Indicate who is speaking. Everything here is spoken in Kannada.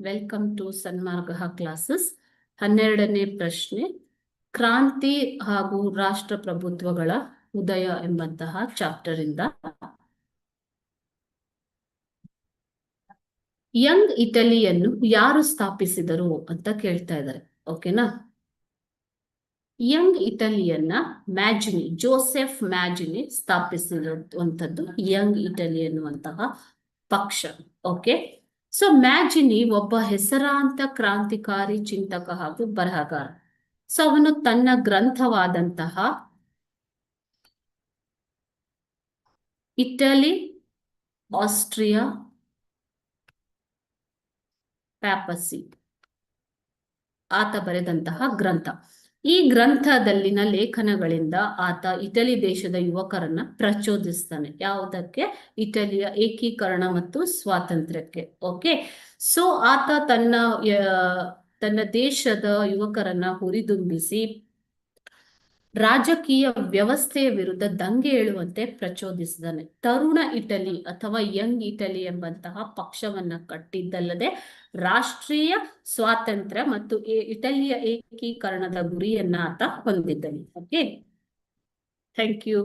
Speaker 1: Welcome to Sanmarga classes. 12ನೇ ಪ್ರಶ್ನೆ, ಕ್ರಾಂತಿ ಹಾಗೂ ರಾಷ್ಟ್ರಪ್ರಭುತ್ವಗಳ ಉದಯ ಎಂಬಂತಹ ಚಾಪ್ಟರ್ ಇಂದ ಯಂಗ್ ಇಟಲಿಯನ್ನು ಯಾರು ಸ್ಥಾಪಿಸಿದರು ಅಂತ ಕೇಳ್ತಾ ಇದ್ದಾರೆ. ಓಕೆನಾ? ಯಂಗ್ ಇಟಲಿಯನ್ನ ಮ್ಯಾಜಿನಿ, ಜೋಸೆಫ್ ಮ್ಯಾಜಿನಿ ಸ್ಥಾಪಿಸಿರುವಂತದ್ದು ಯಂಗ್ ಇಟಲಿ ಎನ್ನುವಂತಹ ಪಕ್ಷ. ಓಕೆ, ಸೊ ಮ್ಯಾಜಿನಿ ಒಬ್ಬ ಹೆಸರಾಂತ ಕ್ರಾಂತಿಕಾರಿ ಚಿಂತಕ ಹಾಗೂ ಬರಹಗಾರ. ಸೊ ಅವನು ತನ್ನ ಗ್ರಂಥವಾದಂತಹ ಇಟಲಿ, ಆಸ್ಟ್ರಿಯಾ, ಪ್ಯಾಪಸಿ ಆತ ಬರೆದಂತಹ ಗ್ರಂಥ. ಈ ಗ್ರಂಥದಲ್ಲಿನ ಲೇಖನಗಳಿಂದ ಆತ ಇಟಲಿ ದೇಶದ ಯುವಕರನ್ನ ಪ್ರಚೋದಿಸ್ತಾನೆ. ಯಾವುದಕ್ಕೆ? ಇಟಲಿಯ ಏಕೀಕರಣ ಮತ್ತು ಸ್ವಾತಂತ್ರ್ಯಕ್ಕೆ. ಓಕೆ, ಸೊ ಆತ ತನ್ನ ದೇಶದ ಯುವಕರನ್ನ ಹುರಿದುಂಬಿಸಿ ರಾಜಕೀಯ ವ್ಯವಸ್ಥೆಯ ವಿರುದ್ಧ ದಂಗೆ ಏಳುವಂತೆ ಪ್ರಚೋದಿಸಿದ್ದಾನೆ. ತರುಣ ಇಟಲಿ ಅಥವಾ ಯಂಗ್ ಇಟಲಿ ಎಂಬಂತಹ ಪಕ್ಷವನ್ನ ಕಟ್ಟಿದ್ದಲ್ಲದೆ ರಾಷ್ಟ್ರೀಯ ಸ್ವಾತಂತ್ರ್ಯ ಮತ್ತು ಇಟಲಿಯ ಏಕೀಕರಣದ ಗುರಿಯನ್ನ ಆತ ಹೊಂದಿದ್ದಾನೆ. Okay, thank you.